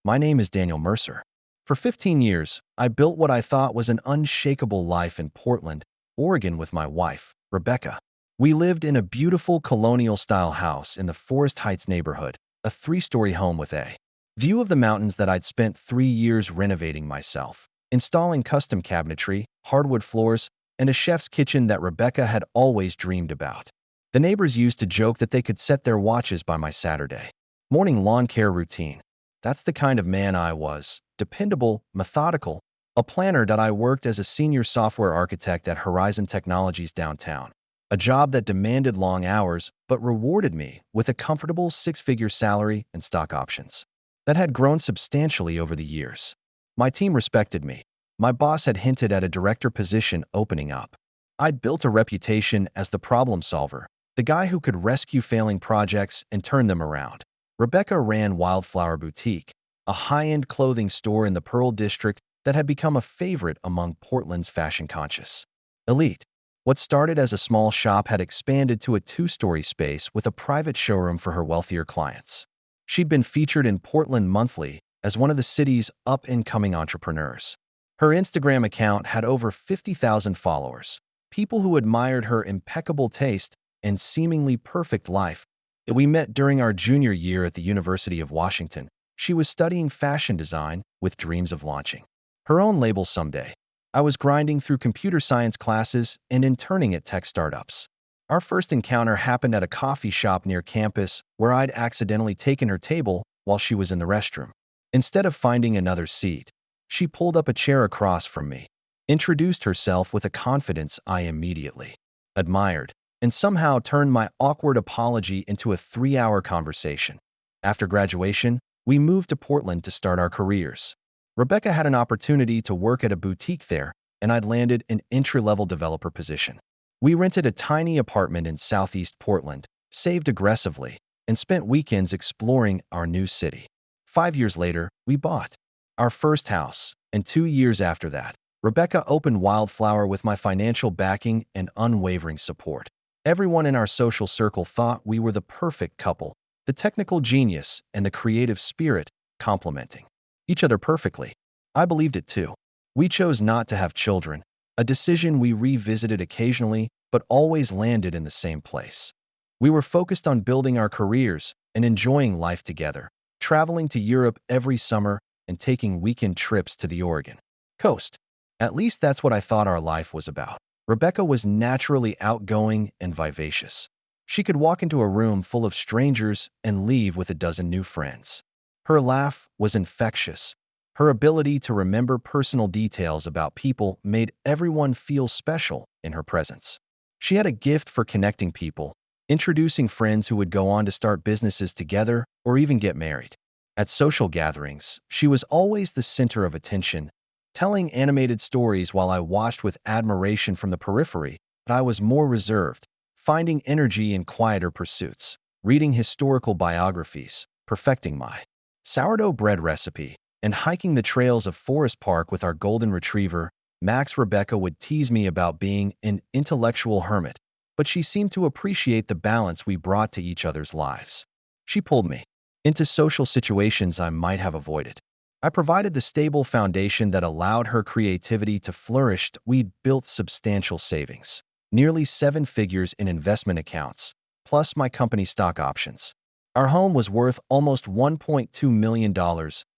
My name is Daniel Mercer. For 15 years, I built what I thought was an unshakable life in Portland, Oregon with my wife, Rebecca. We lived in a beautiful colonial-style house in the Forest Heights neighborhood, a three-story home with a view of the mountains that I'd spent 3 years renovating myself, installing custom cabinetry, hardwood floors, and a chef's kitchen that Rebecca had always dreamed about. The neighbors used to joke that they could set their watches by my Saturday morning lawn care routine. That's the kind of man I was: dependable, methodical, a planner. That I worked as a senior software architect at Horizon Technologies downtown, a job that demanded long hours but rewarded me with a comfortable six-figure salary and stock options that had grown substantially over the years. My team respected me. My boss had hinted at a director position opening up. I'd built a reputation as the problem solver, the guy who could rescue failing projects and turn them around. Rebecca ran Wildflower Boutique, a high-end clothing store in the Pearl District that had become a favorite among Portland's fashion-conscious elite. What started as a small shop had expanded to a two-story space with a private showroom for her wealthier clients. She'd been featured in Portland Monthly as one of the city's up-and-coming entrepreneurs. Her Instagram account had over 50,000 followers, people who admired her impeccable taste and seemingly perfect life. We met during our junior year at the University of Washington. She was studying fashion design with dreams of launching her own label someday. I was grinding through computer science classes and interning at tech startups. Our first encounter happened at a coffee shop near campus where I'd accidentally taken her table while she was in the restroom. Instead of finding another seat, she pulled up a chair across from me, introduced herself with a confidence I immediately admired, and somehow turned my awkward apology into a 3-hour conversation. After graduation, we moved to Portland to start our careers. Rebecca had an opportunity to work at a boutique there, and I'd landed an entry-level developer position. We rented a tiny apartment in Southeast Portland, saved aggressively, and spent weekends exploring our new city. 5 years later, we bought our first house, and 2 years after that, Rebecca opened Wildflower with my financial backing and unwavering support. Everyone in our social circle thought we were the perfect couple, the technical genius and the creative spirit complementing each other perfectly. I believed it too. We chose not to have children, a decision we revisited occasionally but always landed in the same place. We were focused on building our careers and enjoying life together, traveling to Europe every summer and taking weekend trips to the Oregon coast. At least that's what I thought our life was about. Rebecca was naturally outgoing and vivacious. She could walk into a room full of strangers and leave with a dozen new friends. Her laugh was infectious. Her ability to remember personal details about people made everyone feel special in her presence. She had a gift for connecting people, introducing friends who would go on to start businesses together or even get married. At social gatherings, she was always the center of attention, telling animated stories while I watched with admiration from the periphery. But I was more reserved, finding energy in quieter pursuits, reading historical biographies, perfecting my sourdough bread recipe, and hiking the trails of Forest Park with our golden retriever, Max. Rebecca would tease me about being an intellectual hermit, but she seemed to appreciate the balance we brought to each other's lives. She pulled me into social situations I might have avoided. I provided the stable foundation that allowed her creativity to flourish. We'd built substantial savings, nearly 7 figures in investment accounts, plus my company stock options. Our home was worth almost $1.2 million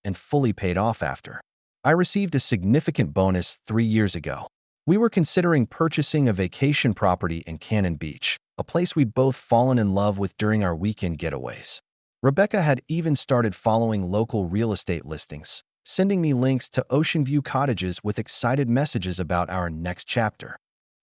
and fully paid off after I received a significant bonus 3 years ago. We were considering purchasing a vacation property in Cannon Beach, a place we'd both fallen in love with during our weekend getaways. Rebecca had even started following local real estate listings, sending me links to ocean view cottages with excited messages about our next chapter.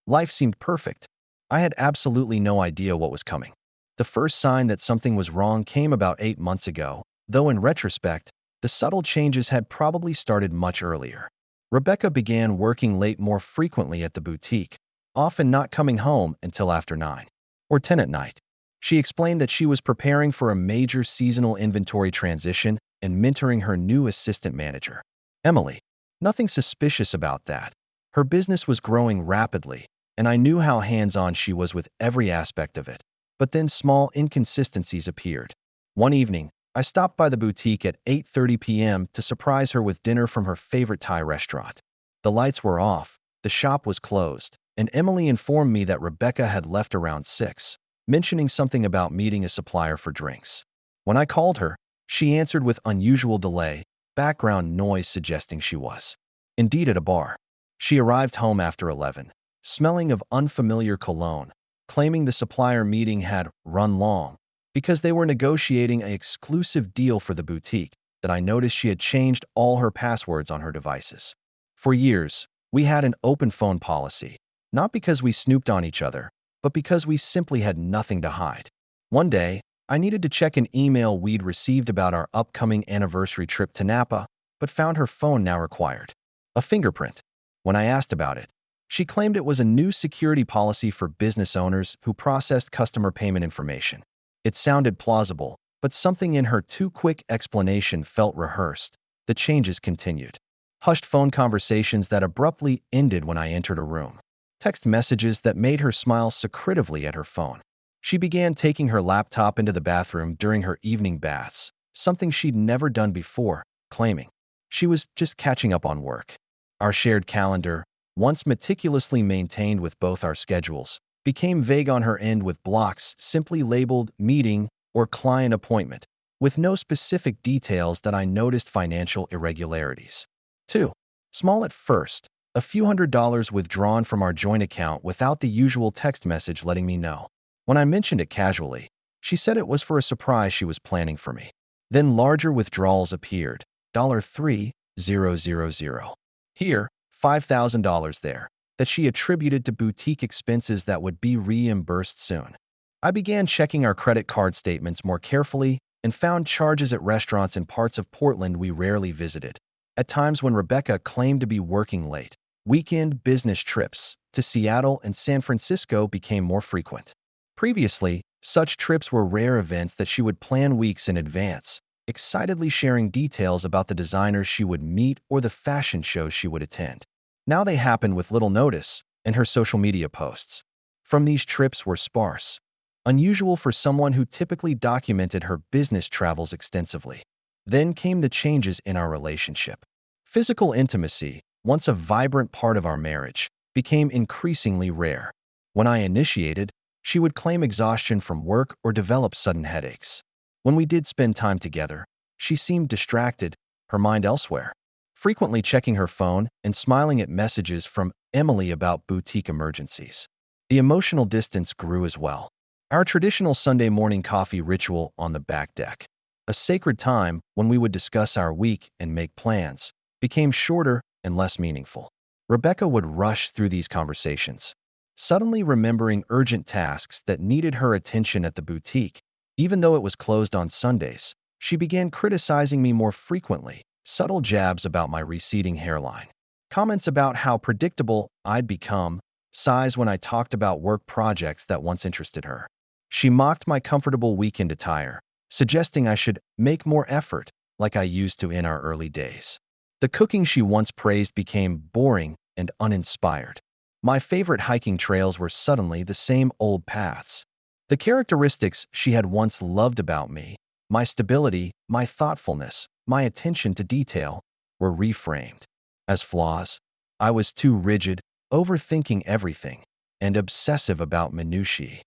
Life seemed perfect. I had absolutely no idea what was coming. The first sign that something was wrong came about 8 months ago, though in retrospect, the subtle changes had probably started much earlier. Rebecca began working late more frequently at the boutique, often not coming home until after 9 or 10 at night. She explained that she was preparing for a major seasonal inventory transition and mentoring her new assistant manager, Emily. Nothing suspicious about that. Her business was growing rapidly, and I knew how hands-on she was with every aspect of it. But then small inconsistencies appeared. One evening, I stopped by the boutique at 8:30 p.m. to surprise her with dinner from her favorite Thai restaurant. The lights were off, the shop was closed, and Emily informed me that Rebecca had left around 6, mentioning something about meeting a supplier for drinks. When I called her, she answered with unusual delay, background noise suggesting she was indeed at a bar. She arrived home after 11, smelling of unfamiliar cologne, claiming the supplier meeting had run long because they were negotiating an exclusive deal for the boutique. That I noticed she had changed all her passwords on her devices. For years, we had an open phone policy, not because we snooped on each other, but because we simply had nothing to hide. One day, I needed to check an email we'd received about our upcoming anniversary trip to Napa, but found her phone now required a fingerprint. When I asked about it, she claimed it was a new security policy for business owners who processed customer payment information. It sounded plausible, but something in her too-quick explanation felt rehearsed. The changes continued. Hushed phone conversations that abruptly ended when I entered a room. Text messages that made her smile secretively at her phone. She began taking her laptop into the bathroom during her evening baths, something she'd never done before, claiming she was just catching up on work. Our shared calendar, once meticulously maintained with both our schedules, became vague on her end with blocks simply labeled meeting or client appointment, with no specific details that I noticed financial irregularities. 2. Small at first, a few $100s withdrawn from our joint account without the usual text message letting me know. When I mentioned it casually, she said it was for a surprise she was planning for me. Then larger withdrawals appeared, $3,000. Here, $5,000 there, that she attributed to boutique expenses that would be reimbursed soon. I began checking our credit card statements more carefully and found charges at restaurants in parts of Portland we rarely visited. At times when Rebecca claimed to be working late, weekend business trips to Seattle and San Francisco became more frequent. Previously, such trips were rare events that she would plan weeks in advance, excitedly sharing details about the designers she would meet or the fashion shows she would attend. Now they happened with little notice, and her social media posts from these trips were sparse, unusual for someone who typically documented her business travels extensively. Then came the changes in our relationship. Physical intimacy, once a vibrant part of our marriage, became increasingly rare. When I initiated, she would claim exhaustion from work or develop sudden headaches. When we did spend time together, she seemed distracted, her mind elsewhere, frequently checking her phone and smiling at messages from Emily about boutique emergencies. The emotional distance grew as well. Our traditional Sunday morning coffee ritual on the back deck, a sacred time when we would discuss our week and make plans, became shorter and less meaningful. Rebecca would rush through these conversations, suddenly remembering urgent tasks that needed her attention at the boutique. Even though it was closed on Sundays, she began criticizing me more frequently, subtle jabs about my receding hairline, comments about how predictable I'd become, sighs when I talked about work projects that once interested her. She mocked my comfortable weekend attire, suggesting I should make more effort like I used to in our early days. The cooking she once praised became boring and uninspired. My favorite hiking trails were suddenly the same old paths. The characteristics she had once loved about me, my stability, my thoughtfulness, my attention to detail, were reframed as flaws. I was too rigid, overthinking everything, and obsessive about minutiae.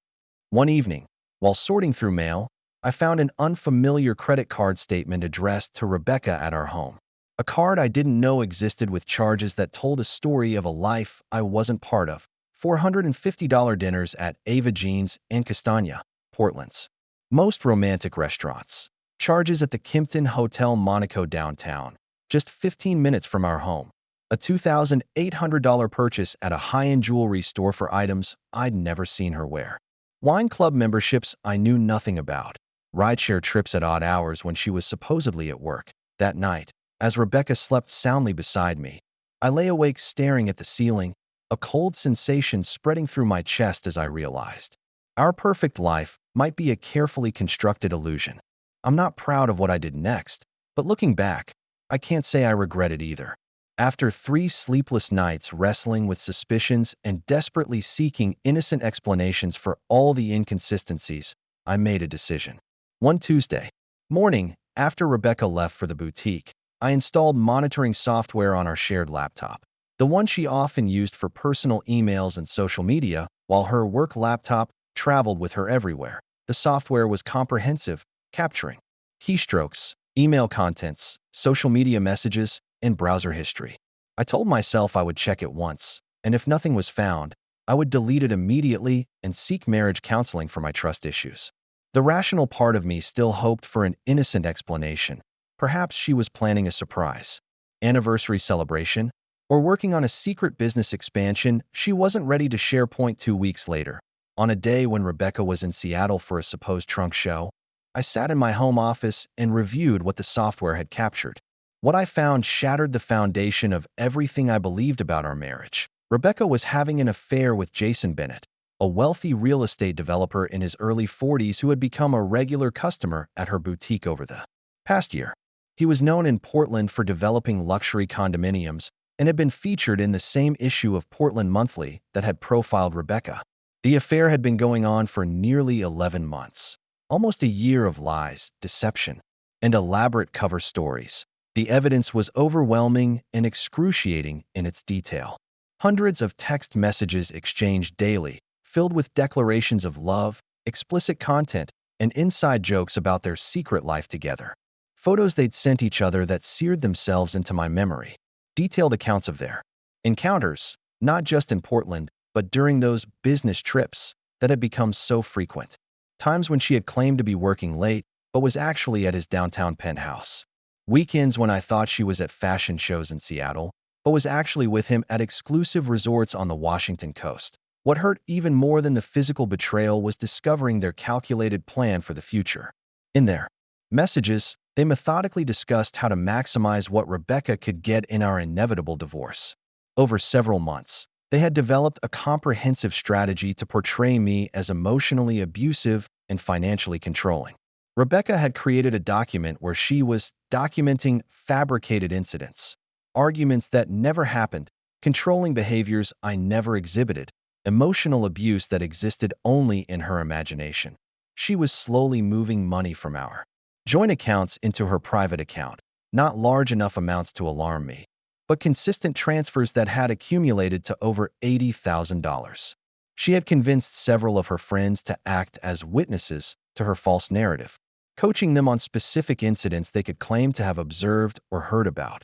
One evening, while sorting through mail, I found an unfamiliar credit card statement addressed to Rebecca at our home. A card I didn't know existed with charges that told a story of a life I wasn't part of. $450 dinners at Ava Jean's and Castagna, Portland's most romantic restaurants. Charges at the Kimpton Hotel Monaco downtown, just 15 minutes from our home. A $2,800 purchase at a high-end jewelry store for items I'd never seen her wear. Wine club memberships I knew nothing about. Rideshare trips at odd hours when she was supposedly at work. That night, as Rebecca slept soundly beside me, I lay awake staring at the ceiling, a cold sensation spreading through my chest as I realized our perfect life might be a carefully constructed illusion. I'm not proud of what I did next, but looking back, I can't say I regret it either. After 3 sleepless nights wrestling with suspicions and desperately seeking innocent explanations for all the inconsistencies, I made a decision. One Tuesday, Morning, after Rebecca left for the boutique, I installed monitoring software on our shared laptop, the one she often used for personal emails and social media, while her work laptop traveled with her everywhere. The software was comprehensive, capturing keystrokes, email contents, social media messages, and browser history. I told myself I would check it once, and if nothing was found, I would delete it immediately and seek marriage counseling for my trust issues. The rational part of me still hoped for an innocent explanation. Perhaps she was planning a surprise, anniversary celebration, or working on a secret business expansion she wasn't ready to share. 2 weeks later, on a day when Rebecca was in Seattle for a supposed trunk show, I sat in my home office and reviewed what the software had captured. What I found shattered the foundation of everything I believed about our marriage. Rebecca was having an affair with Jason Bennett, a wealthy real estate developer in his early 40s who had become a regular customer at her boutique over the past year. He was known in Portland for developing luxury condominiums and had been featured in the same issue of Portland Monthly that had profiled Rebecca. The affair had been going on for nearly 11 months, almost a year of lies, deception, and elaborate cover stories. The evidence was overwhelming and excruciating in its detail. Hundreds of text messages exchanged daily, filled with declarations of love, explicit content, and inside jokes about their secret life together. Photos they'd sent each other that seared themselves into my memory. Detailed accounts of their encounters, not just in Portland, but during those business trips that had become so frequent. Times when she had claimed to be working late, but was actually at his downtown penthouse. Weekends when I thought she was at fashion shows in Seattle, but was actually with him at exclusive resorts on the Washington coast. What hurt even more than the physical betrayal was discovering their calculated plan for the future. In their messages, they methodically discussed how to maximize what Rebecca could get in our inevitable divorce. Over several months, they had developed a comprehensive strategy to portray me as emotionally abusive and financially controlling. Rebecca had created a document where she was documenting fabricated incidents, arguments that never happened, controlling behaviors I never exhibited, emotional abuse that existed only in her imagination. She was slowly moving money from our joint accounts into her private account, not large enough amounts to alarm me, but consistent transfers that had accumulated to over $80,000. She had convinced several of her friends to act as witnesses to her false narrative, coaching them on specific incidents they could claim to have observed or heard about.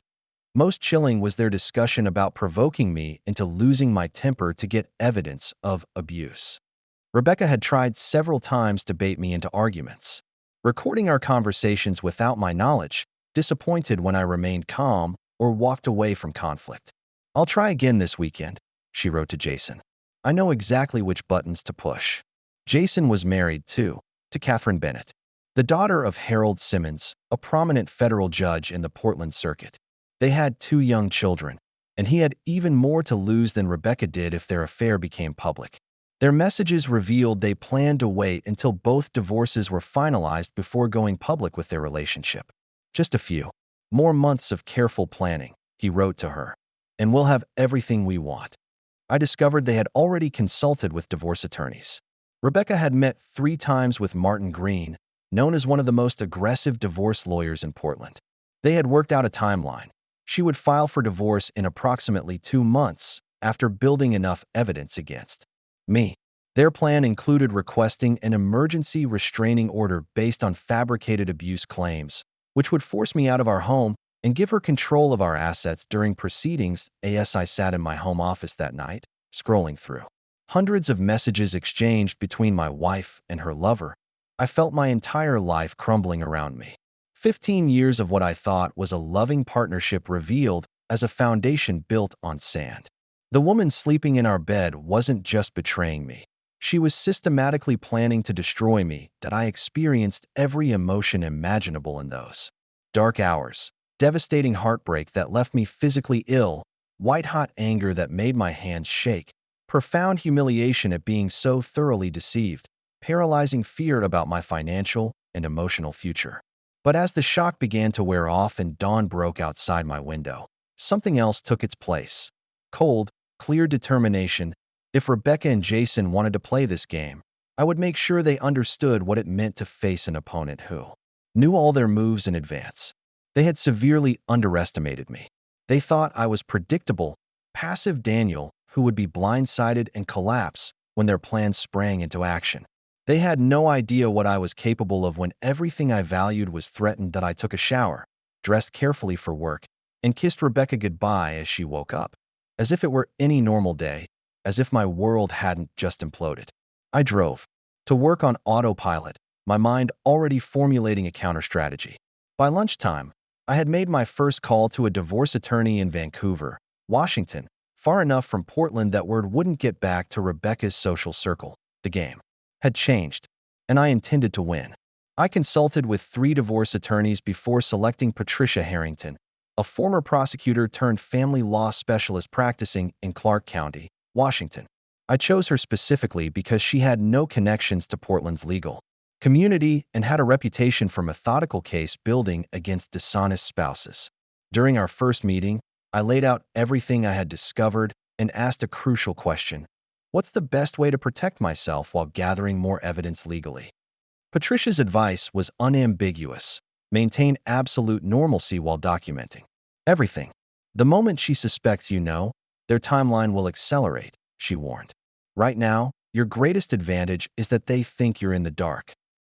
Most chilling was their discussion about provoking me into losing my temper to get evidence of abuse. Rebecca had tried several times to bait me into arguments, recording our conversations without my knowledge, disappointed when I remained calm or walked away from conflict. "I'll try again this weekend," she wrote to Jason. "I know exactly which buttons to push." Jason was married, too, to Catherine Bennett, the daughter of Harold Simmons, a prominent federal judge in the Portland circuit. They had 2 young children, and he had even more to lose than Rebecca did if their affair became public. Their messages revealed they planned to wait until both divorces were finalized before going public with their relationship. "Just a few more months of careful planning," he wrote to her, "and we'll have everything we want." I discovered they had already consulted with divorce attorneys. Rebecca had met 3 times with Martin Green, known as one of the most aggressive divorce lawyers in Portland. They had worked out a timeline. She would file for divorce in approximately 2 months after building enough evidence against me. Their plan included requesting an emergency restraining order based on fabricated abuse claims, which would force me out of our home and give her control of our assets during proceedings. As I sat in my home office that night, scrolling through hundreds of messages exchanged between my wife and her lover, I felt my entire life crumbling around me. 15 years of what I thought was a loving partnership revealed as a foundation built on sand. The woman sleeping in our bed wasn't just betraying me. She was systematically planning to destroy me. That I experienced every emotion imaginable in those dark hours. Devastating heartbreak that left me physically ill, white-hot anger that made my hands shake, profound humiliation at being so thoroughly deceived, paralyzing fear about my financial and emotional future. But as the shock began to wear off and dawn broke outside my window, something else took its place. Cold, clear determination. If Rebecca and Jason wanted to play this game, I would make sure they understood what it meant to face an opponent who knew all their moves in advance. They had severely underestimated me. They thought I was predictable, passive Daniel who would be blindsided and collapse when their plans sprang into action. They had no idea what I was capable of when everything I valued was threatened. That I took a shower, dressed carefully for work, and kissed Rebecca goodbye as she woke up, as if it were any normal day, as if my world hadn't just imploded. I drove to work on autopilot, my mind already formulating a counter-strategy. By lunchtime, I had made my first call to a divorce attorney in Vancouver, Washington, far enough from Portland that word wouldn't get back to Rebecca's social circle. The game had changed, and I intended to win. I consulted with 3 divorce attorneys before selecting Patricia Harrington, a former prosecutor turned family law specialist practicing in Clark County, Washington. I chose her specifically because she had no connections to Portland's legal community and had a reputation for methodical case building against dishonest spouses. During our first meeting, I laid out everything I had discovered and asked a crucial question: what's the best way to protect myself while gathering more evidence legally? Patricia's advice was unambiguous: maintain absolute normalcy while documenting everything. The moment she suspects you know, their timeline will accelerate, she warned. Right now, your greatest advantage is that they think you're in the dark.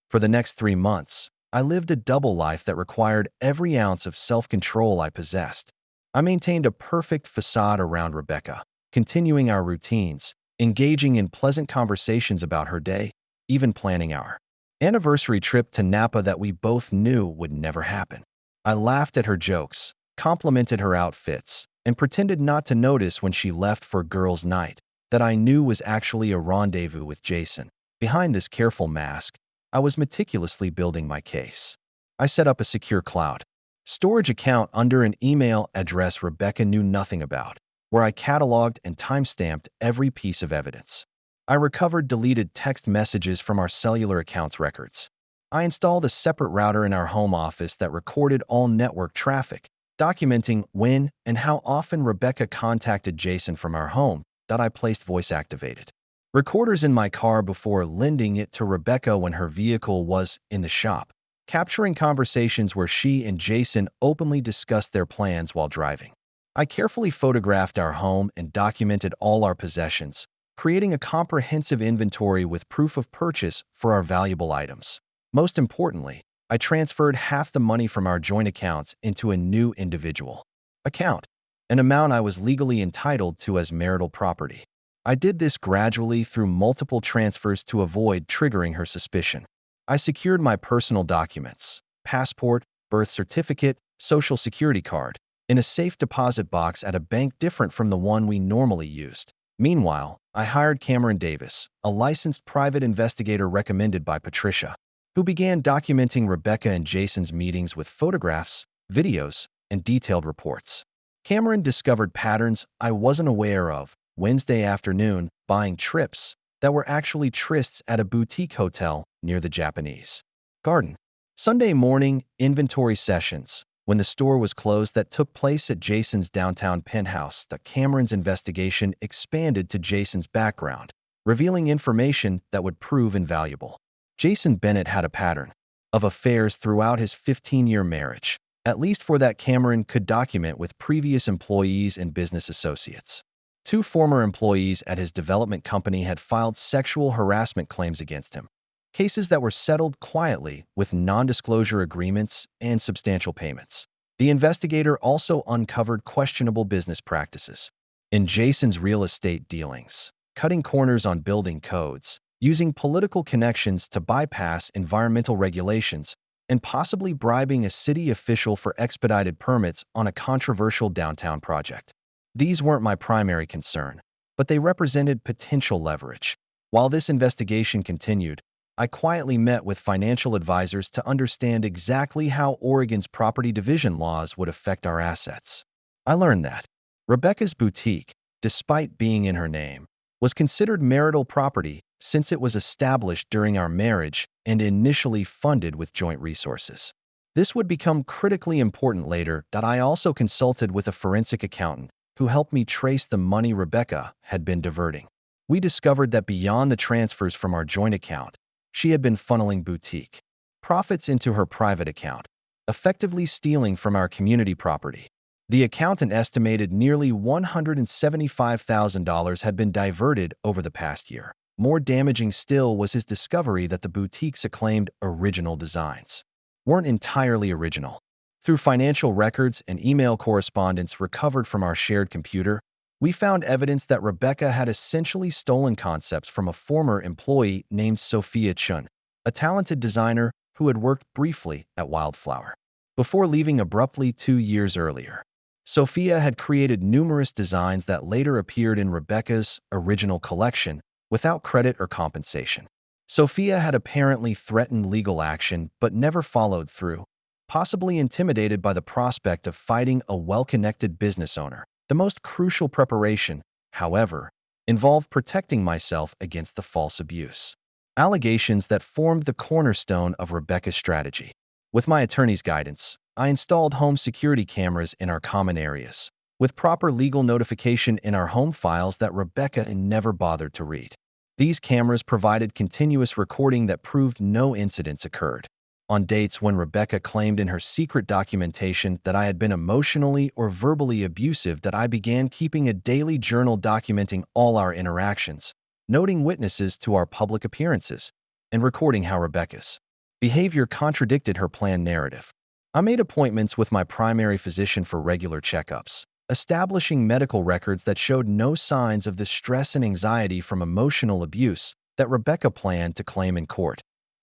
For the next 3 months, I lived a double life that required every ounce of self-control I possessed. I maintained a perfect facade around Rebecca, continuing our routines, engaging in pleasant conversations about her day, even planning our anniversary trip to Napa that we both knew would never happen. I laughed at her jokes, complimented her outfits, and pretended not to notice when she left for girls' night that I knew was actually a rendezvous with Jason. Behind this careful mask, I was meticulously building my case. I set up a secure cloud storage account under an email address Rebecca knew nothing about, where I cataloged and timestamped every piece of evidence. I recovered deleted text messages from our cellular accounts records. I installed a separate router in our home office that recorded all network traffic, documenting when and how often Rebecca contacted Jason from our home. That I placed voice-activated recorders in my car before lending it to Rebecca when her vehicle was in the shop, capturing conversations where she and Jason openly discussed their plans while driving. I carefully photographed our home and documented all our possessions, creating a comprehensive inventory with proof of purchase for our valuable items. Most importantly, I transferred half the money from our joint accounts into a new individual account, an amount I was legally entitled to as marital property. I did this gradually through multiple transfers to avoid triggering her suspicion. I secured my personal documents, passport, birth certificate, social security card, in a safe deposit box at a bank different from the one we normally used. Meanwhile, I hired Cameron Davis, a licensed private investigator recommended by Patricia, who began documenting Rebecca and Jason's meetings with photographs, videos, and detailed reports. Cameron discovered patterns I wasn't aware of: Wednesday afternoon buying trips that were actually trysts at a boutique hotel near the Japanese garden. Sunday morning inventory sessions when the store was closed that took place at Jason's downtown penthouse. That Cameron's investigation expanded to Jason's background, revealing information that would prove invaluable. Jason Bennett had a pattern of affairs throughout his 15-year marriage, at least for that Cameron could document with previous employees and business associates. 2 former employees at his development company had filed sexual harassment claims against him, cases that were settled quietly with non-disclosure agreements and substantial payments. The investigator also uncovered questionable business practices in Jason's real estate dealings, cutting corners on building codes, using political connections to bypass environmental regulations, and possibly bribing a city official for expedited permits on a controversial downtown project. These weren't my primary concern, but they represented potential leverage. While this investigation continued, I quietly met with financial advisors to understand exactly how Oregon's property division laws would affect our assets. I learned that Rebecca's boutique, despite being in her name, was considered marital property since it was established during our marriage and initially funded with joint resources. This would become critically important later. That I also consulted with a forensic accountant who helped me trace the money Rebecca had been diverting. We discovered that beyond the transfers from our joint account, she had been funneling boutique profits into her private account, effectively stealing from our community property. The accountant estimated nearly $175,000 had been diverted over the past year. More damaging still was his discovery that the boutique's acclaimed original designs weren't entirely original. Through financial records and email correspondence recovered from our shared computer, we found evidence that Rebecca had essentially stolen concepts from a former employee named Sophia Chun, a talented designer who had worked briefly at Wildflower before leaving abruptly 2 years earlier. Sophia had created numerous designs that later appeared in Rebecca's original collection without credit or compensation. Sophia had apparently threatened legal action but never followed through, possibly intimidated by the prospect of fighting a well-connected business owner. The most crucial preparation, however, involved protecting myself against the false abuse allegations that formed the cornerstone of Rebecca's strategy. With my attorney's guidance, I installed home security cameras in our common areas, with proper legal notification in our home files that Rebecca never bothered to read. These cameras provided continuous recording that proved no incidents occurred. On dates when Rebecca claimed in her secret documentation that I had been emotionally or verbally abusive, that I began keeping a daily journal documenting all our interactions, noting witnesses to our public appearances, and recording how Rebecca's behavior contradicted her planned narrative. I made appointments with my primary physician for regular checkups, establishing medical records that showed no signs of the stress and anxiety from emotional abuse that Rebecca planned to claim in court.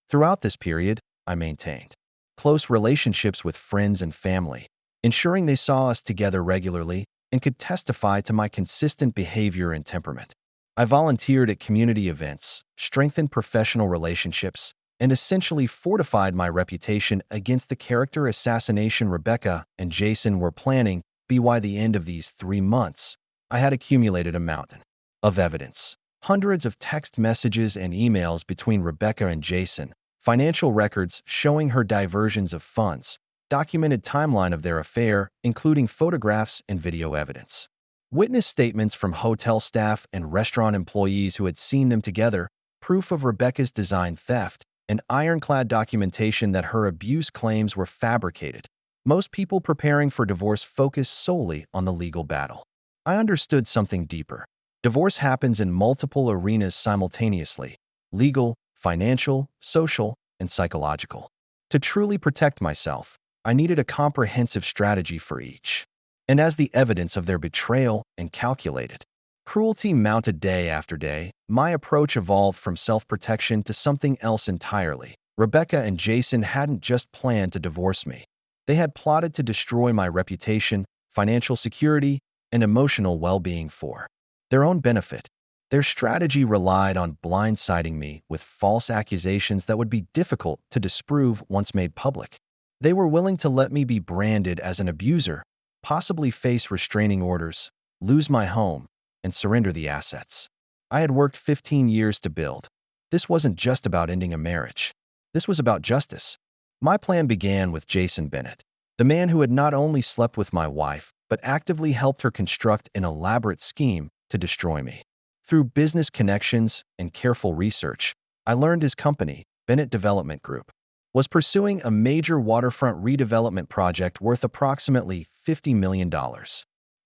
Throughout this period, I maintained close relationships with friends and family, ensuring they saw us together regularly and could testify to my consistent behavior and temperament. I volunteered at community events, strengthened professional relationships, and essentially fortified my reputation against the character assassination Rebecca and Jason were planning. By the end of these 3 months, I had accumulated a mountain of evidence. Hundreds of text messages and emails between Rebecca and Jason, financial records showing her diversions of funds, documented timeline of their affair, including photographs and video evidence. Witness statements from hotel staff and restaurant employees who had seen them together, proof of Rebecca's design theft, and ironclad documentation that her abuse claims were fabricated. Most people preparing for divorce focus solely on the legal battle. I understood something deeper. Divorce happens in multiple arenas simultaneously: legal, financial, social, and psychological. To truly protect myself, I needed a comprehensive strategy for each. And as the evidence of their betrayal and calculated cruelty mounted day after day, my approach evolved from self-protection to something else entirely. Rebecca and Jason hadn't just planned to divorce me. They had plotted to destroy my reputation, financial security, and emotional well-being for their own benefit. Their strategy relied on blindsiding me with false accusations that would be difficult to disprove once made public. They were willing to let me be branded as an abuser, possibly face restraining orders, lose my home, and surrender the assets I had worked 15 years to build. This wasn't just about ending a marriage. This was about justice. My plan began with Jason Bennett, the man who had not only slept with my wife, but actively helped her construct an elaborate scheme to destroy me. Through business connections and careful research, I learned his company, Bennett Development Group, was pursuing a major waterfront redevelopment project worth approximately $50 million.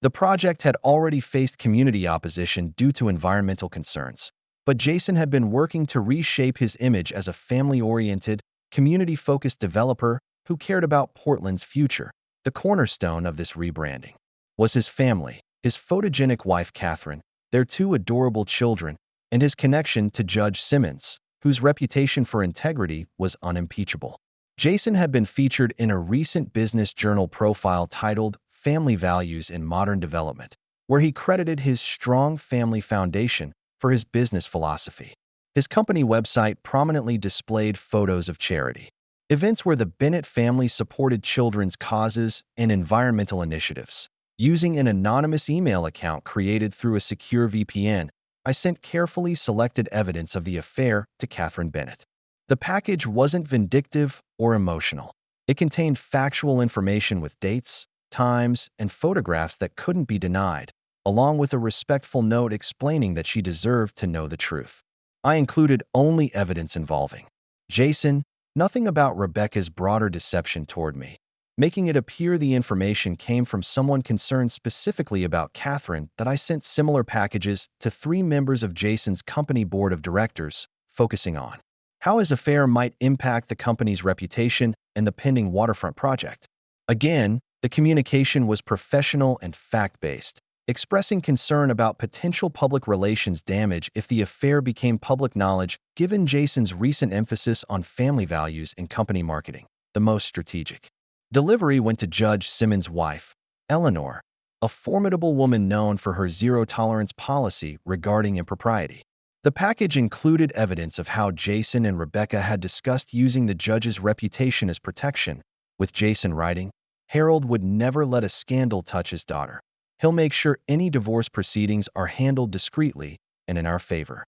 The project had already faced community opposition due to environmental concerns, but Jason had been working to reshape his image as a family-oriented, community-focused developer who cared about Portland's future. The cornerstone of this rebranding was his family, his photogenic wife Catherine, their 2 adorable children, and his connection to Judge Simmons, whose reputation for integrity was unimpeachable. Jason had been featured in a recent business journal profile titled Family Values in Modern Development, where he credited his strong family foundation for his business philosophy. His company website prominently displayed photos of charity events where the Bennett family supported children's causes and environmental initiatives. Using an anonymous email account created through a secure VPN, I sent carefully selected evidence of the affair to Catherine Bennett. The package wasn't vindictive or emotional. It contained factual information with dates, times, and photographs that couldn't be denied, along with a respectful note explaining that she deserved to know the truth. I included only evidence involving Jason, Nothing about Rebecca's broader deception toward me, making it appear the information came from someone concerned specifically about Catherine that I sent similar packages to 3 members of Jason's company board of directors, focusing on how his affair might impact the company's reputation and the pending waterfront project. Again, the communication was professional and fact-based, expressing concern about potential public relations damage if the affair became public knowledge, given Jason's recent emphasis on family values in company marketing. The most strategic delivery went to Judge Simmons' wife, Eleanor, a formidable woman known for her zero-tolerance policy regarding impropriety. The package included evidence of how Jason and Rebecca had discussed using the judge's reputation as protection, with Jason writing, "Harold would never let a scandal touch his daughter. He'll make sure any divorce proceedings are handled discreetly and in our favor."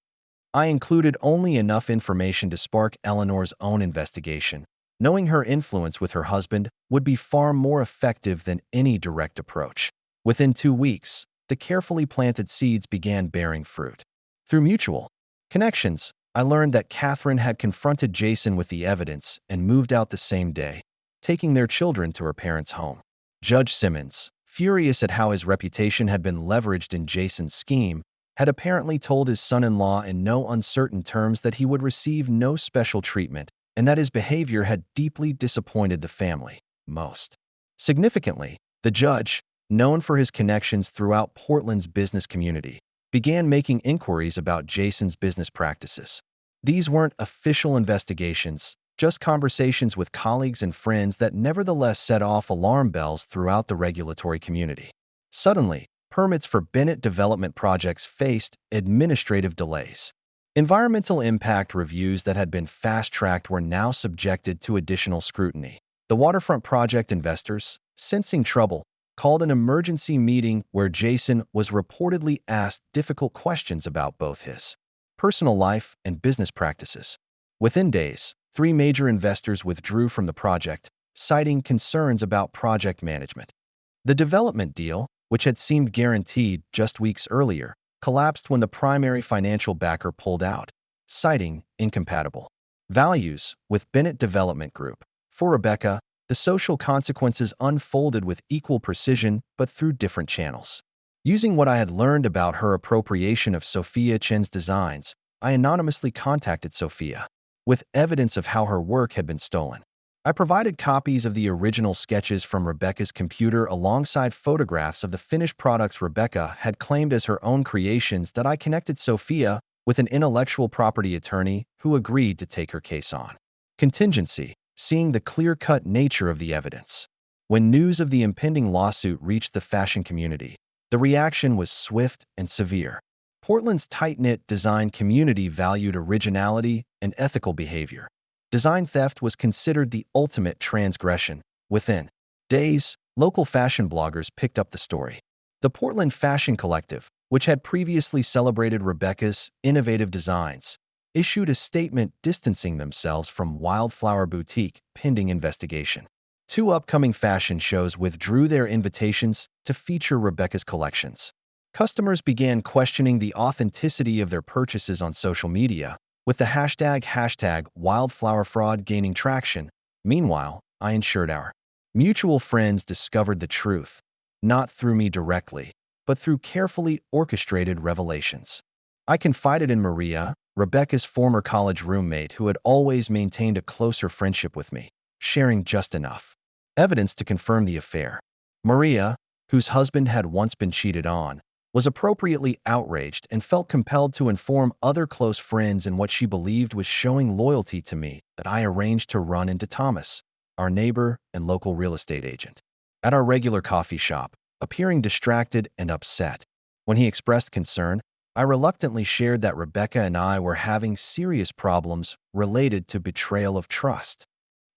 I included only enough information to spark Eleanor's own investigation, knowing her influence with her husband would be far more effective than any direct approach. Within 2 weeks, the carefully planted seeds began bearing fruit. Through mutual connections, I learned that Catherine had confronted Jason with the evidence and moved out the same day, taking their children to her parents' home. Judge Simmons, furious at how his reputation had been leveraged in Jason's scheme, had apparently told his son-in-law in no uncertain terms that he would receive no special treatment and that his behavior had deeply disappointed the family. Most significantly, the judge, known for his connections throughout Portland's business community, began making inquiries about Jason's business practices. These weren't official investigations, just conversations with colleagues and friends that nevertheless set off alarm bells throughout the regulatory community. Suddenly, permits for Bennett development projects faced administrative delays. Environmental impact reviews that had been fast-tracked were now subjected to additional scrutiny. The waterfront project investors, sensing trouble, called an emergency meeting where Jason was reportedly asked difficult questions about both his personal life and business practices. Within days, 3 major investors withdrew from the project, citing concerns about project management. The development deal, which had seemed guaranteed just weeks earlier, collapsed when the primary financial backer pulled out, citing incompatible values with Bennett Development Group. For Rebecca, the social consequences unfolded with equal precision but through different channels. Using what I had learned about her appropriation of Sophia Chen's designs, I anonymously contacted Sophia, with evidence of how her work had been stolen. I provided copies of the original sketches from Rebecca's computer alongside photographs of the finished products Rebecca had claimed as her own creations that I connected Sophia with an intellectual property attorney who agreed to take her case on contingency, seeing the clear-cut nature of the evidence. When news of the impending lawsuit reached the fashion community, the reaction was swift and severe. Portland's tight-knit design community valued originality and ethical behavior. Design theft was considered the ultimate transgression. Within days, local fashion bloggers picked up the story. The Portland Fashion Collective, which had previously celebrated Rebecca's innovative designs, issued a statement distancing themselves from Wildflower Boutique pending investigation. 2 upcoming fashion shows withdrew their invitations to feature Rebecca's collections. Customers began questioning the authenticity of their purchases on social media, with the hashtag wildflower fraud gaining traction. Meanwhile, I ensured our mutual friends discovered the truth, not through me directly, but through carefully orchestrated revelations. I confided in Maria, Rebecca's former college roommate who had always maintained a closer friendship with me, sharing just enough evidence to confirm the affair. Maria, whose husband had once been cheated on, was appropriately outraged and felt compelled to inform other close friends in what she believed was showing loyalty to me that I arranged to run into Thomas, our neighbor and local real estate agent, at our regular coffee shop, appearing distracted and upset. When he expressed concern, I reluctantly shared that Rebecca and I were having serious problems related to betrayal of trust.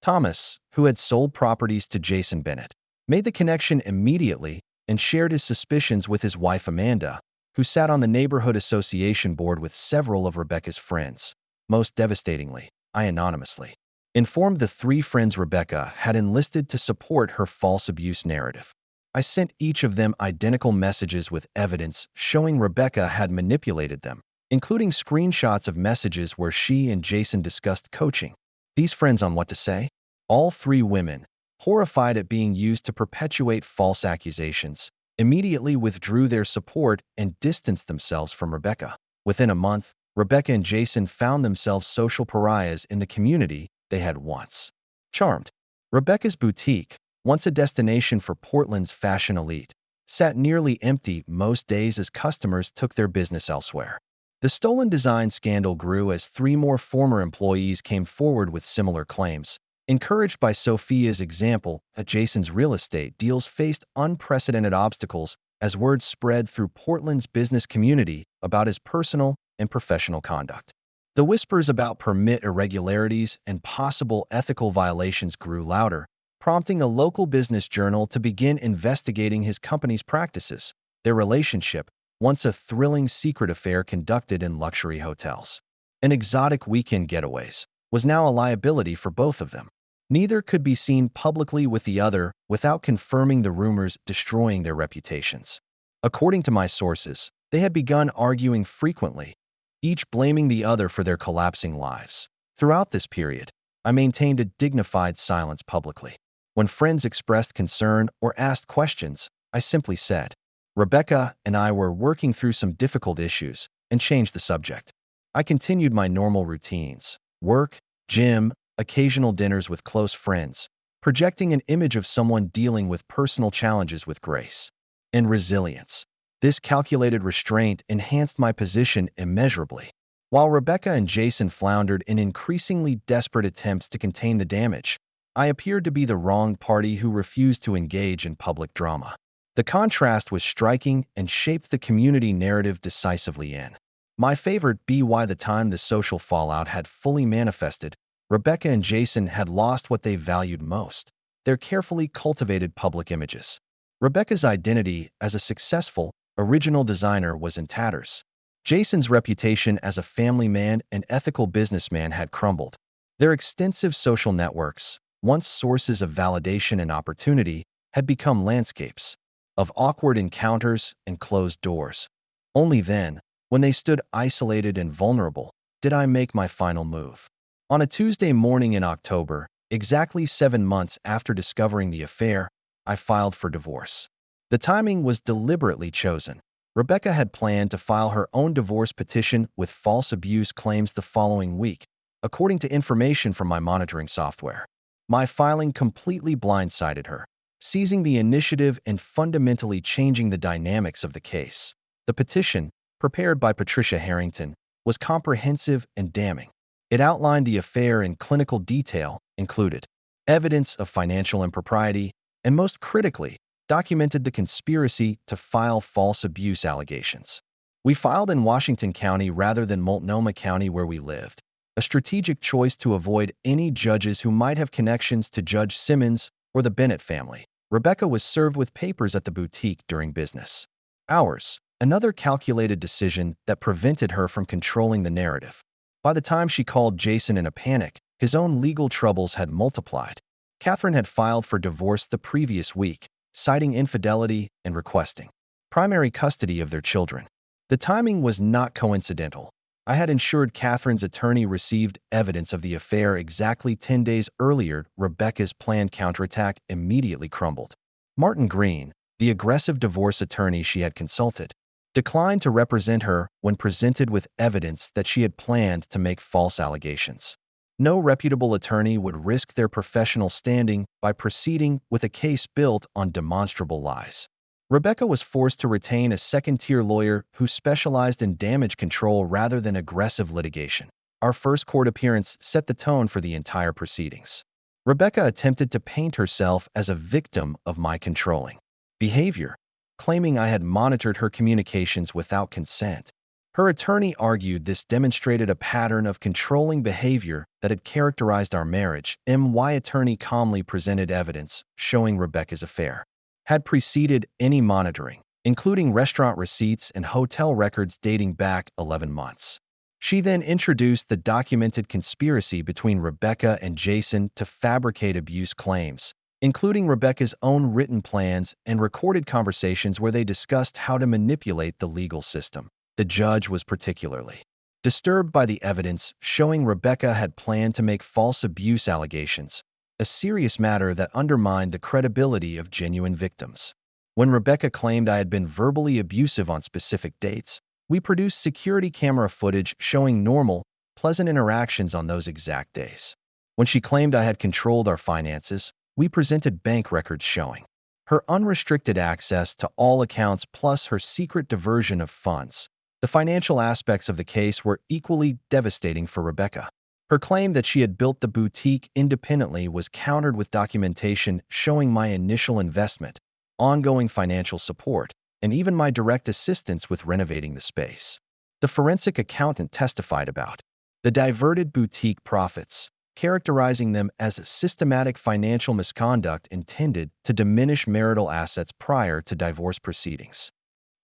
Thomas, who had sold properties to Jason Bennett, made the connection immediately and shared his suspicions with his wife Amanda, who sat on the neighborhood association board with several of Rebecca's friends. Most devastatingly, I anonymously informed the 3 friends Rebecca had enlisted to support her false abuse narrative. I sent each of them identical messages with evidence showing Rebecca had manipulated them, including screenshots of messages where she and Jason discussed coaching. These friends on what to say? All three women, horrified at being used to perpetuate false accusations, immediately withdrew their support and distanced themselves from Rebecca. Within a month, Rebecca and Jason found themselves social pariahs in the community they had once charmed. Rebecca's boutique, once a destination for Portland's fashion elite, sat nearly empty most days as customers took their business elsewhere. The stolen design scandal grew as three more former employees came forward with similar claims. Encouraged by Sophia's example, Jason's real estate deals faced unprecedented obstacles as word spread through Portland's business community about his personal and professional conduct. The whispers about permit irregularities and possible ethical violations grew louder, prompting a local business journal to begin investigating his company's practices. Their relationship, once a thrilling secret affair conducted in luxury hotels and exotic weekend getaways, was now a liability for both of them. Neither could be seen publicly with the other without confirming the rumors destroying their reputations. According to my sources, they had begun arguing frequently, each blaming the other for their collapsing lives. Throughout this period, I maintained a dignified silence publicly. When friends expressed concern or asked questions, I simply said, "Rebecca and I were working through some difficult issues," and changed the subject. I continued my normal routines: work, gym, occasional dinners with close friends, projecting an image of someone dealing with personal challenges with grace and resilience. This calculated restraint enhanced my position immeasurably. While Rebecca and Jason floundered in increasingly desperate attempts to contain the damage, I appeared to be the wrong party who refused to engage in public drama. The contrast was striking and shaped the community narrative decisively in my favor. By the time the social fallout had fully manifested, Rebecca and Jason had lost what they valued most: their carefully cultivated public images. Rebecca's identity as a successful, original designer was in tatters. Jason's reputation as a family man and ethical businessman had crumbled. Their extensive social networks, once sources of validation and opportunity, had become landscapes of awkward encounters and closed doors. Only then, when they stood isolated and vulnerable, did I make my final move. On a Tuesday morning in October, exactly 7 months after discovering the affair, I filed for divorce. The timing was deliberately chosen. Rebecca had planned to file her own divorce petition with false abuse claims the following week, according to information from my monitoring software. My filing completely blindsided her, seizing the initiative and fundamentally changing the dynamics of the case. The petition, prepared by Patricia Harrington, was comprehensive and damning. It outlined the affair in clinical detail, included evidence of financial impropriety, and most critically, documented the conspiracy to file false abuse allegations. We filed in Washington County rather than Multnomah County where we lived, a strategic choice to avoid any judges who might have connections to Judge Simmons or the Bennett family. Rebecca was served with papers at the boutique during business hours, another calculated decision that prevented her from controlling the narrative. By the time she called Jason in a panic, his own legal troubles had multiplied. Catherine had filed for divorce the previous week, citing infidelity and requesting primary custody of their children. The timing was not coincidental. I had ensured Catherine's attorney received evidence of the affair exactly 10 days earlier. Rebecca's planned counterattack immediately crumbled. Martin Green, the aggressive divorce attorney she had consulted, declined to represent her when presented with evidence that she had planned to make false allegations. No reputable attorney would risk their professional standing by proceeding with a case built on demonstrable lies. Rebecca was forced to retain a second-tier lawyer who specialized in damage control rather than aggressive litigation. Our first court appearance set the tone for the entire proceedings. Rebecca attempted to paint herself as a victim of my controlling behavior, claiming I had monitored her communications without consent. Her attorney argued this demonstrated a pattern of controlling behavior that had characterized our marriage. My attorney calmly presented evidence showing Rebecca's affair had preceded any monitoring, including restaurant receipts and hotel records dating back 11 months. She then introduced the documented conspiracy between Rebecca and Jason to fabricate abuse claims, including Rebecca's own written plans and recorded conversations where they discussed how to manipulate the legal system. The judge was particularly disturbed by the evidence showing Rebecca had planned to make false abuse allegations, a serious matter that undermined the credibility of genuine victims. When Rebecca claimed I had been verbally abusive on specific dates, we produced security camera footage showing normal, pleasant interactions on those exact days. When she claimed I had controlled our finances, we presented bank records showing her unrestricted access to all accounts plus her secret diversion of funds. The financial aspects of the case were equally devastating for Rebecca. Her claim that she had built the boutique independently was countered with documentation showing my initial investment, ongoing financial support, and even my direct assistance with renovating the space. The forensic accountant testified about the diverted boutique profits, characterizing them as a systematic financial misconduct intended to diminish marital assets prior to divorce proceedings.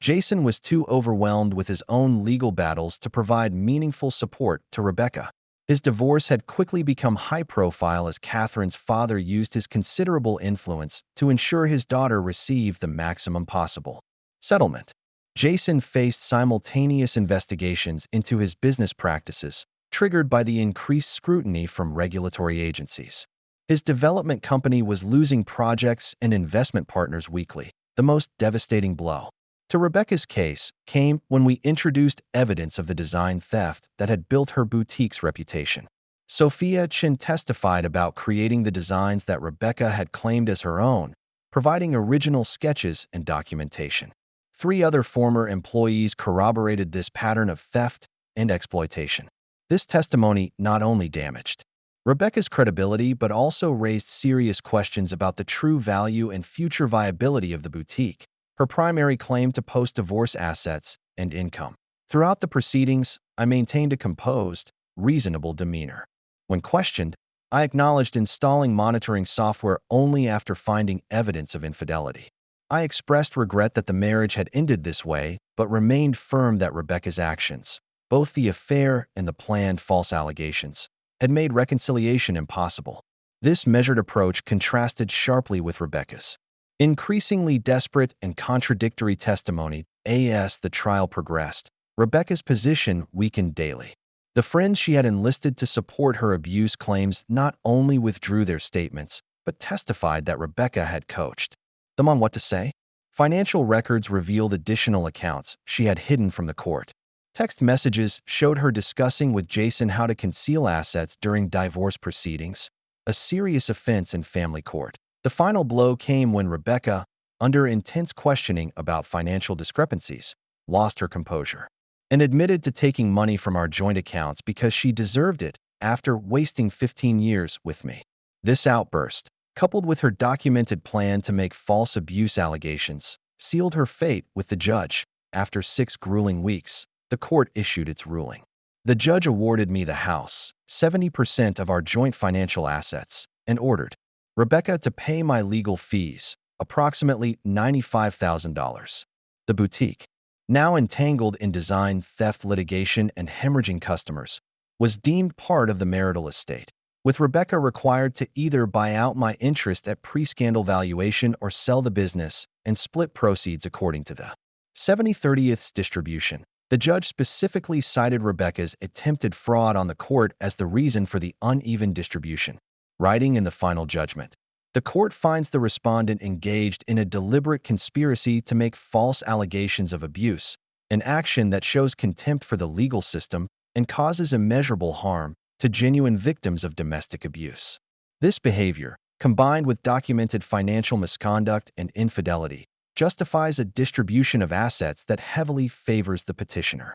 Jason was too overwhelmed with his own legal battles to provide meaningful support to Rebecca. His divorce had quickly become high-profile as Catherine's father used his considerable influence to ensure his daughter received the maximum possible settlement. Jason faced simultaneous investigations into his business practices, triggered by the increased scrutiny from regulatory agencies. His development company was losing projects and investment partners weekly. The most devastating blow to Rebecca's case came when we introduced evidence of the design theft that had built her boutique's reputation. Sophia Chin testified about creating the designs that Rebecca had claimed as her own, providing original sketches and documentation. 3 other former employees corroborated this pattern of theft and exploitation. This testimony not only damaged Rebecca's credibility but also raised serious questions about the true value and future viability of the boutique. Her primary claim to post-divorce assets and income. Throughout the proceedings, I maintained a composed, reasonable demeanor. When questioned, I acknowledged installing monitoring software only after finding evidence of infidelity. I expressed regret that the marriage had ended this way, but remained firm that Rebecca's actions, both the affair and the planned false allegations, had made reconciliation impossible. This measured approach contrasted sharply with Rebecca's increasingly desperate and contradictory testimony. As the trial progressed, Rebecca's position weakened daily. The friends she had enlisted to support her abuse claims not only withdrew their statements, but testified that Rebecca had coached them on what to say. Financial records revealed additional accounts she had hidden from the court. Text messages showed her discussing with Jason how to conceal assets during divorce proceedings, a serious offense in family court. The final blow came when Rebecca, under intense questioning about financial discrepancies, lost her composure and admitted to taking money from our joint accounts because she deserved it after wasting 15 years with me. This outburst, coupled with her documented plan to make false abuse allegations, sealed her fate with the judge. After 6 grueling weeks, the court issued its ruling. The judge awarded me the house, 70% of our joint financial assets, and ordered Rebecca to pay my legal fees, approximately $95,000. The boutique, now entangled in design theft litigation and hemorrhaging customers, was deemed part of the marital estate, with Rebecca required to either buy out my interest at pre-scandal valuation or sell the business and split proceeds according to the 70/30ths distribution. The judge specifically cited Rebecca's attempted fraud on the court as the reason for the uneven distribution. Writing in the final judgment, the court finds the respondent engaged in a deliberate conspiracy to make false allegations of abuse, an action that shows contempt for the legal system and causes immeasurable harm to genuine victims of domestic abuse. This behavior, combined with documented financial misconduct and infidelity, justifies a distribution of assets that heavily favors the petitioner.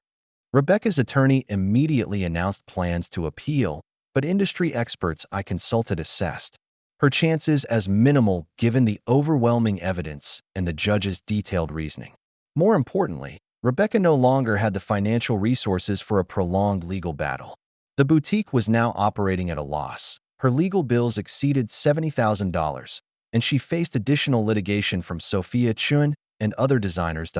Rebecca's attorney immediately announced plans to appeal, but industry experts I consulted assessed her chances as minimal given the overwhelming evidence and the judge's detailed reasoning. More importantly, Rebecca no longer had the financial resources for a prolonged legal battle. The boutique was now operating at a loss. Her legal bills exceeded $70,000, and she faced additional litigation from Sophia Chun and other designers.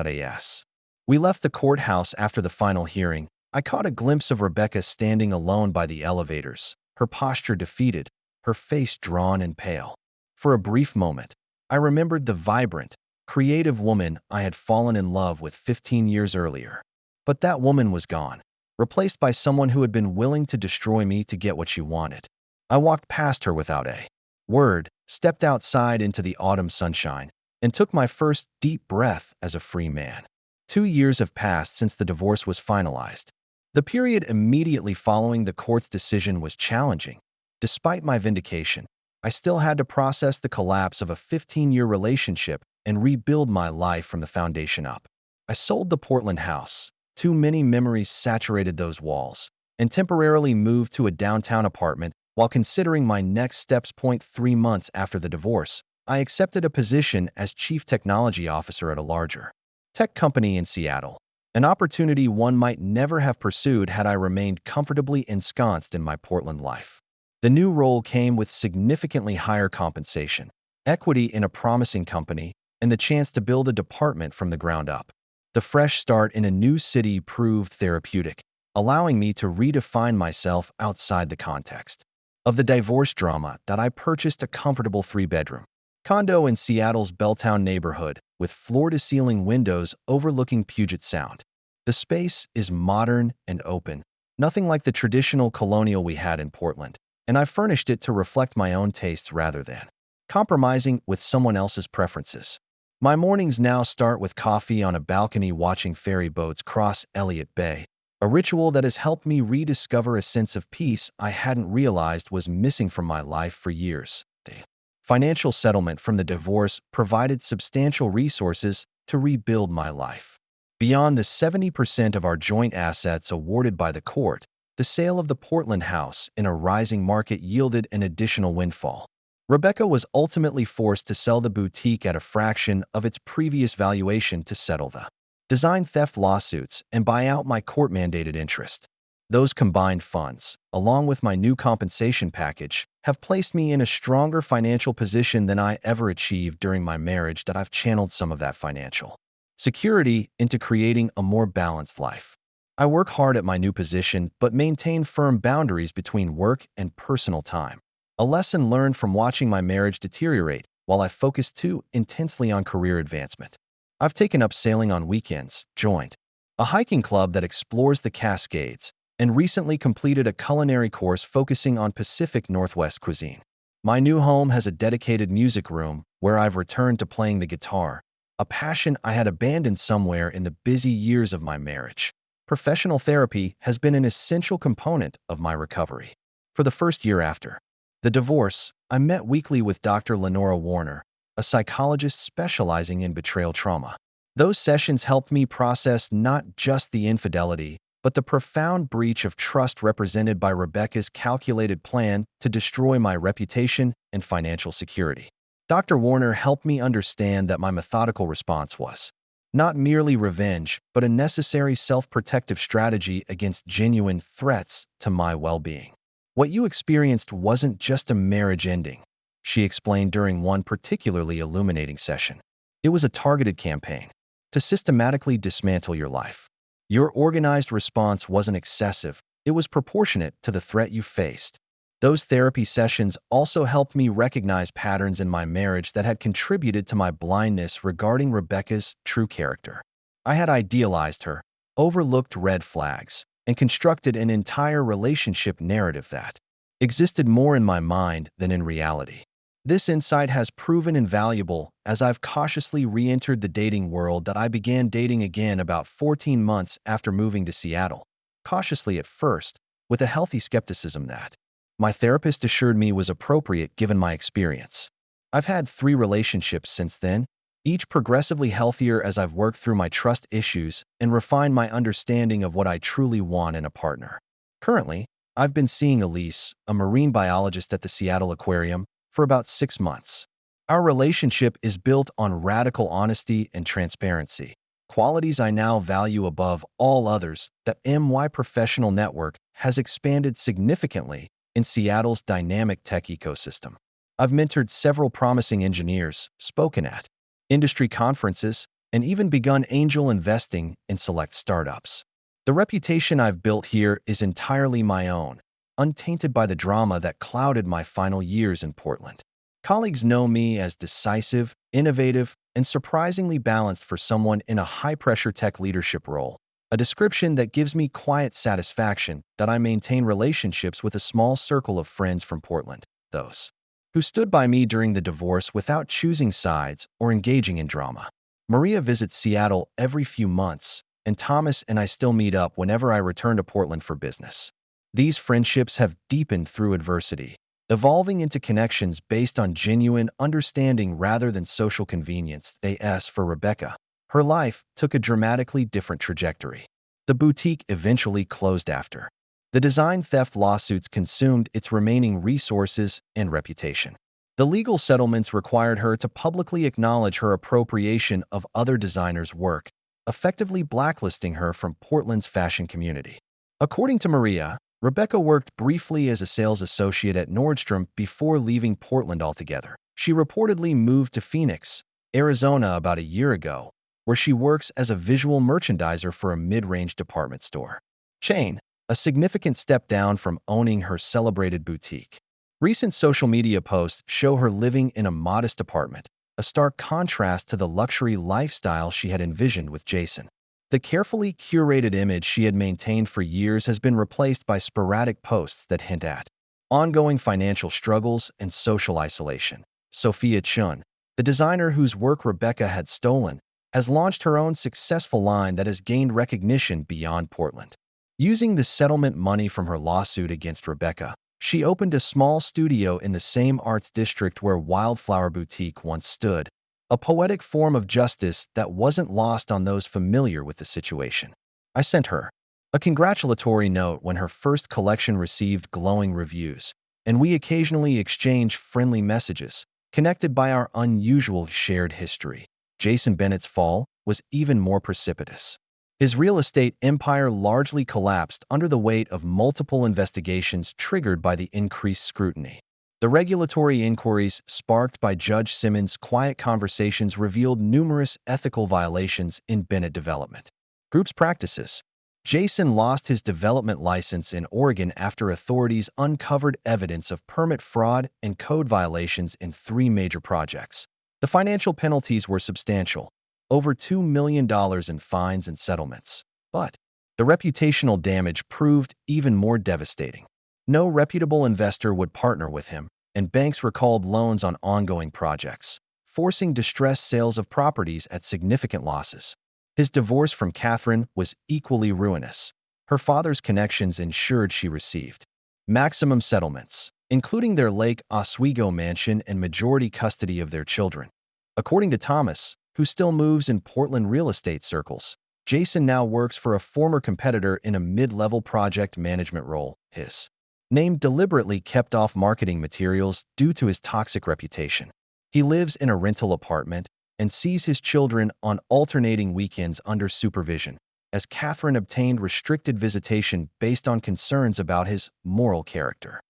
We left the courthouse after the final hearing. I caught a glimpse of Rebecca standing alone by the elevators, her posture defeated, her face drawn and pale. For a brief moment, I remembered the vibrant, creative woman I had fallen in love with 15 years earlier. But that woman was gone. replaced by someone who had been willing to destroy me to get what she wanted. I walked past her without a word, stepped outside into the autumn sunshine, and took my first deep breath as a free man. 2 years have passed since the divorce was finalized. The period immediately following the court's decision was challenging. Despite my vindication, I still had to process the collapse of a 15-year relationship and rebuild my life from the foundation up. I sold the Portland house. Too many memories saturated those walls, and temporarily moved to a downtown apartment while considering my next steps. 3 months after the divorce, I accepted a position as Chief Technology Officer at a larger tech company in Seattle, an opportunity one might never have pursued had I remained comfortably ensconced in my Portland life. The new role came with significantly higher compensation, equity in a promising company, and the chance to build a department from the ground up. The fresh start in a new city proved therapeutic, allowing me to redefine myself outside the context of the divorce drama. That I purchased a comfortable 3-bedroom condo in Seattle's Belltown neighborhood with floor-to-ceiling windows overlooking Puget Sound. The space is modern and open, nothing like the traditional colonial we had in Portland, and I furnished it to reflect my own tastes rather than compromising with someone else's preferences. My mornings now start with coffee on a balcony watching ferry boats cross Elliott Bay, a ritual that has helped me rediscover a sense of peace I hadn't realized was missing from my life for years. The financial settlement from the divorce provided substantial resources to rebuild my life. Beyond the 70% of our joint assets awarded by the court, the sale of the Portland house in a rising market yielded an additional windfall. Rebecca was ultimately forced to sell the boutique at a fraction of its previous valuation to settle the design theft lawsuits and buy out my court-mandated interest. Those combined funds, along with my new compensation package, have placed me in a stronger financial position than I ever achieved during my marriage. That I've channeled some of that financial security into creating a more balanced life. I work hard at my new position, but maintain firm boundaries between work and personal time. A lesson learned from watching my marriage deteriorate while I focused too intensely on career advancement. I've taken up sailing on weekends, joined a hiking club that explores the Cascades, and recently completed a culinary course focusing on Pacific Northwest cuisine. My new home has a dedicated music room where I've returned to playing the guitar, a passion I had abandoned somewhere in the busy years of my marriage. Professional therapy has been an essential component of my recovery. For the first year after the divorce, I met weekly with Dr. Lenora Warner, a psychologist specializing in betrayal trauma. Those sessions helped me process not just the infidelity, but the profound breach of trust represented by Rebecca's calculated plan to destroy my reputation and financial security. Dr. Warner helped me understand that my methodical response was not merely revenge, but a necessary self-protective strategy against genuine threats to my well-being. What you experienced wasn't just a marriage ending, she explained during one particularly illuminating session. It was a targeted campaign to systematically dismantle your life. Your organized response wasn't excessive, it was proportionate to the threat you faced. Those therapy sessions also helped me recognize patterns in my marriage that had contributed to my blindness regarding Rebecca's true character. I had idealized her, overlooked red flags, and constructed an entire relationship narrative that existed more in my mind than in reality. This insight has proven invaluable as I've cautiously re-entered the dating world. That I began dating again about 14 months after moving to Seattle, cautiously at first, with a healthy skepticism that my therapist assured me was appropriate given my experience. I've had 3 relationships since then, each progressively healthier as I've worked through my trust issues and refined my understanding of what I truly want in a partner. Currently, I've been seeing Elise, a marine biologist at the Seattle Aquarium, for about 6 months. Our relationship is built on radical honesty and transparency, qualities I now value above all others. The MY professional network has expanded significantly in Seattle's dynamic tech ecosystem. I've mentored several promising engineers, spoken at industry conferences, and even begun angel investing in select startups. The reputation I've built here is entirely my own, untainted by the drama that clouded my final years in Portland. Colleagues know me as decisive, innovative, and surprisingly balanced for someone in a high-pressure tech leadership role. a description that gives me quiet satisfaction that I maintain relationships with a small circle of friends from Portland, those who stood by me during the divorce without choosing sides or engaging in drama. Maria visits Seattle every few months, and Thomas and I still meet up whenever I return to Portland for business. These friendships have deepened through adversity, evolving into connections based on genuine understanding rather than social convenience. As for Rebecca, her life took a dramatically different trajectory. The boutique eventually closed after the design theft lawsuits consumed its remaining resources and reputation. The legal settlements required her to publicly acknowledge her appropriation of other designers' work, effectively blacklisting her from Portland's fashion community. According to Maria, Rebecca worked briefly as a sales associate at Nordstrom before leaving Portland altogether. She reportedly moved to Phoenix, Arizona about a year ago, where she works as a visual merchandiser for a mid-range department store chain, a significant step down from owning her celebrated boutique. Recent social media posts show her living in a modest apartment, a stark contrast to the luxury lifestyle she had envisioned with Jason. The carefully curated image she had maintained for years has been replaced by sporadic posts that hint at ongoing financial struggles and social isolation. Sophia Chun, the designer whose work Rebecca had stolen, has launched her own successful line that has gained recognition beyond Portland. Using the settlement money from her lawsuit against Rebecca, she opened a small studio in the same arts district where Wildflower Boutique once stood, a poetic form of justice that wasn't lost on those familiar with the situation. I sent her a congratulatory note when her first collection received glowing reviews, and we occasionally exchange friendly messages, connected by our unusual shared history. Jason Bennett's fall was even more precipitous. His real estate empire largely collapsed under the weight of multiple investigations triggered by the increased scrutiny. The regulatory inquiries sparked by Judge Simmons' quiet conversations revealed numerous ethical violations in Bennett development group's practices. Jason lost his development license in Oregon after authorities uncovered evidence of permit fraud and code violations in 3 major projects. The financial penalties were substantial, over $2 million in fines and settlements. But the reputational damage proved even more devastating. No reputable investor would partner with him, and banks recalled loans on ongoing projects, forcing distressed sales of properties at significant losses. His divorce from Catherine was equally ruinous. Her father's connections ensured she received maximum settlements, including their Lake Oswego mansion and majority custody of their children. According to Thomas, who still moves in Portland real estate circles, Jason now works for a former competitor in a mid-level project management role. His name deliberately kept off marketing materials due to his toxic reputation. He lives in a rental apartment and sees his children on alternating weekends under supervision, as Catherine obtained restricted visitation based on concerns about his moral character.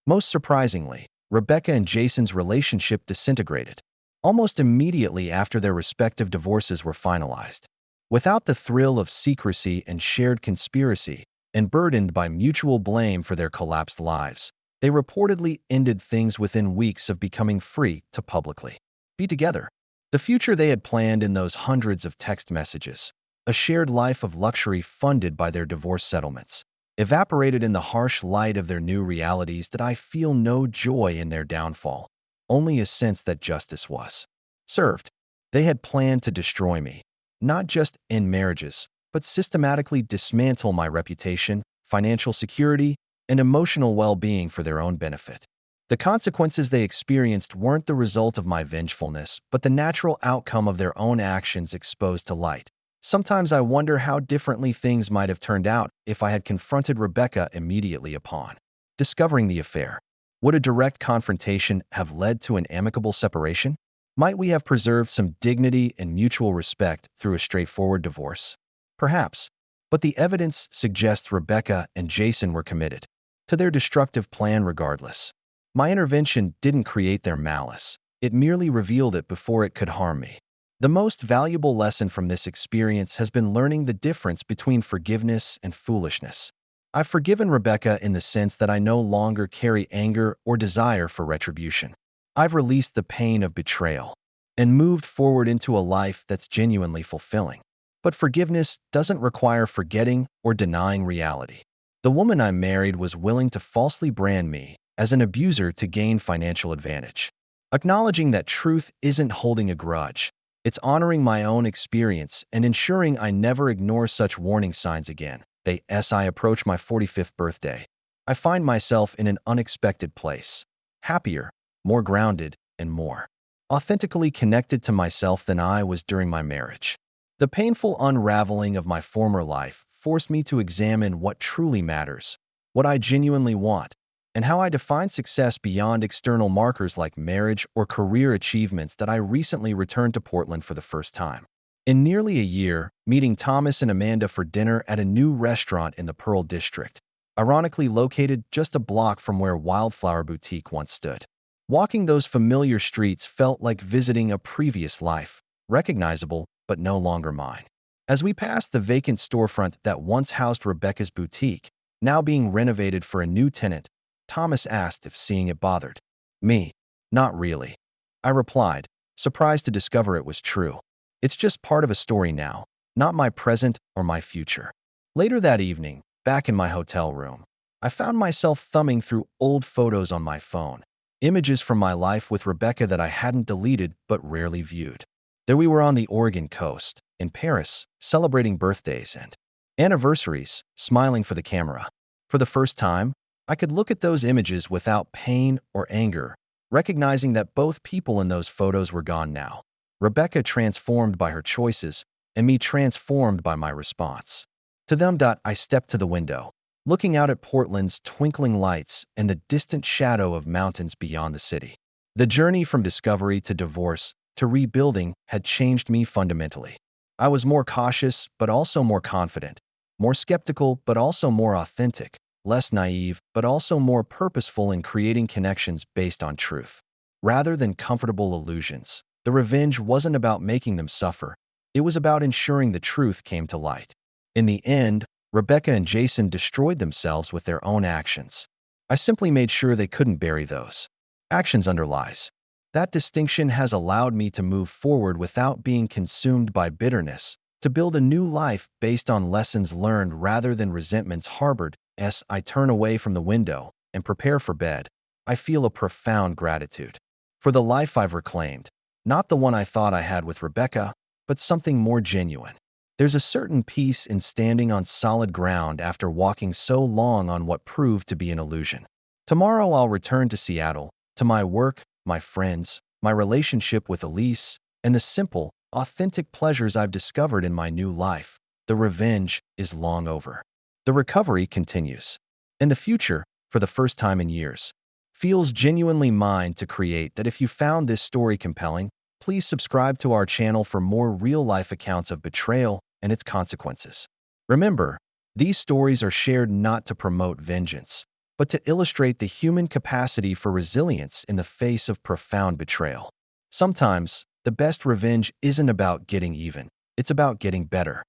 Most surprisingly, Rebecca and Jason's relationship disintegrated almost immediately after their respective divorces were finalized. Without the thrill of secrecy and shared conspiracy, and burdened by mutual blame for their collapsed lives, they reportedly ended things within weeks of becoming free to publicly be together. The future they had planned in those hundreds of text messages, a shared life of luxury funded by their divorce settlements, evaporated in the harsh light of their new realities. That I feel no joy in their downfall, only a sense that justice was served. They had planned to destroy me, not just in marriages, but systematically dismantle my reputation, financial security, and emotional well-being for their own benefit. The consequences they experienced weren't the result of my vengefulness, but the natural outcome of their own actions exposed to light. Sometimes I wonder how differently things might have turned out if I had confronted Rebecca immediately upon discovering the affair. Would a direct confrontation have led to an amicable separation? Might we have preserved some dignity and mutual respect through a straightforward divorce? Perhaps, but the evidence suggests Rebecca and Jason were committed to their destructive plan regardless. My intervention didn't create their malice. It merely revealed it before it could harm me. The most valuable lesson from this experience has been learning the difference between forgiveness and foolishness. I've forgiven Rebecca in the sense that I no longer carry anger or desire for retribution. I've released the pain of betrayal and moved forward into a life that's genuinely fulfilling. But forgiveness doesn't require forgetting or denying reality. The woman I married was willing to falsely brand me as an abuser to gain financial advantage. Acknowledging that truth isn't holding a grudge, it's honoring my own experience and ensuring I never ignore such warning signs again. As I approach my 45th birthday, I find myself in an unexpected place, happier, more grounded, and more authentically connected to myself than I was during my marriage. The painful unraveling of my former life forced me to examine what truly matters, what I genuinely want, and how I define success beyond external markers like marriage or career achievements. That I recently returned to Portland for the first time. In nearly a year, meeting Thomas and Amanda for dinner at a new restaurant in the Pearl District, ironically located just a block from where Wildflower Boutique once stood. Walking those familiar streets felt like visiting a previous life, recognizable but no longer mine. As we passed the vacant storefront that once housed Rebecca's boutique, now being renovated for a new tenant, Thomas asked if seeing it bothered me. Not really, I replied, surprised to discover it was true. It's just part of a story now, not my present or my future. Later that evening, back in my hotel room, I found myself thumbing through old photos on my phone, images from my life with Rebecca that I hadn't deleted but rarely viewed. There we were on the Oregon coast, in Paris, celebrating birthdays and anniversaries, smiling for the camera. For the first time, I could look at those images without pain or anger, recognizing that both people in those photos were gone now. Rebecca transformed by her choices, and me transformed by my response. To them. I stepped to the window, looking out at Portland's twinkling lights and the distant shadow of mountains beyond the city. The journey from discovery to divorce to rebuilding had changed me fundamentally. I was more cautious, but also more confident, more skeptical, but also more authentic, less naive, but also more purposeful in creating connections based on truth, rather than comfortable illusions. The revenge wasn't about making them suffer. It was about ensuring the truth came to light. In the end, Rebecca and Jason destroyed themselves with their own actions. I simply made sure they couldn't bury those actions under lies. That distinction has allowed me to move forward without being consumed by bitterness, to build a new life based on lessons learned rather than resentments harbored. As I turn away from the window and prepare for bed, I feel a profound gratitude for the life I've reclaimed, not the one I thought I had with Rebecca, but something more genuine. There's a certain peace in standing on solid ground after walking so long on what proved to be an illusion. Tomorrow I'll return to Seattle, to my work, my friends, my relationship with Elise, and the simple, authentic pleasures I've discovered in my new life. The revenge is long over. The recovery continues. And the future, for the first time in years, feels genuinely mine to create. That if you found this story compelling, please subscribe to our channel for more real-life accounts of betrayal and its consequences. Remember, these stories are shared not to promote vengeance, but to illustrate the human capacity for resilience in the face of profound betrayal. Sometimes, the best revenge isn't about getting even, it's about getting better.